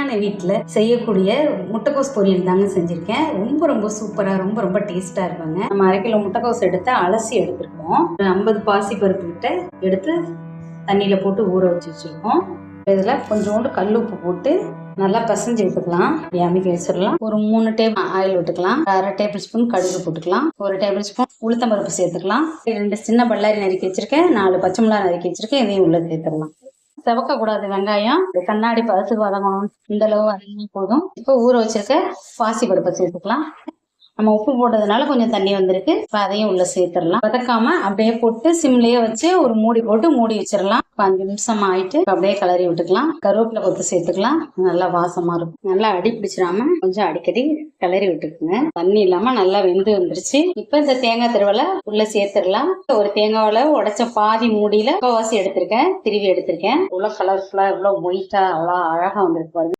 எளிமையான வீட்டில் செய்யக்கூடிய முட்டைக்கோஸ் பொரியல் தாங்க செஞ்சுருக்கேன். ரொம்ப சூப்பராக ரொம்ப டேஸ்ட்டாக இருப்பாங்க. நம்ம 1/2 கிலோ முட்டைக்கோஸ் எடுத்து அலசி எடுத்துருக்கோம். 50 பாசி பருப்பு கிட்ட எடுத்து தண்ணியில் போட்டு ஊற வச்சுருக்கோம். இதில் கொஞ்சோண்டு கல் உப்பு போட்டு நல்லா பசைஞ்சு விட்டுக்கலாம். அமைக்க வச்சிடலாம். ஒரு 3 டேபிள் ஆயில் விட்டுக்கலாம். 1/2 டேபிள் ஸ்பூன் கடுகு போட்டுக்கலாம். 1 டேபிள் ஸ்பூன் உளுத்தம் பருப்பு சேர்த்துக்கலாம். 2 சின்ன பல்லாரி நறுக்கி வச்சிருக்கேன். 4 பச்சை மிளகாய் நறுக்கி வச்சிருக்கேன். இதையும் உள்ள சேர்த்துடலாம். செவக்க கூடாது. வெங்காயம் கண்ணாடி பதத்துக்கு வதங்கணும். இந்த அளவு வதங்கினா போதும். இப்போ ஊற வச்சிருக்க பாசி பருப்பை சேர்த்துக்கலாம். நம்ம உப்பு போட்டதுனால கொஞ்சம் தண்ணி வந்திருக்கு. இப்போ அதையும் உள்ள சேர்த்துடலாம். வதக்காம அப்படியே போட்டு சிம்லயே வச்சு ஒரு மூடி போட்டு மூடி வச்சிடலாம். 5 நிமிஷம் ஆயிட்டு அப்படியே கிளறி விட்டுக்கலாம். கருவேப்பிலை கொத்து சேர்த்துக்கலாம். நல்லா வாசமா இருக்கும். நல்லா அடி பிடிச்சிடாம கொஞ்சம் அடிக்கடி கிளறி விட்டுக்குங்க. தண்ணி இல்லாம நல்லா வெந்து வந்துருச்சு. இப்ப இந்த தேங்காய் திருவலை உள்ள சேர்த்துடலாம். ஒரு தேங்காயில உடைச்ச பாதி மூடியில முக்கால்வாசி எடுத்திருக்கேன். திருவி எடுத்திருக்கேன். இவ்வளவு கலர்ஃபுல்லா இவ்வளவு ஒயிட்டா அவ்வளவு அழகா வந்திருக்கு.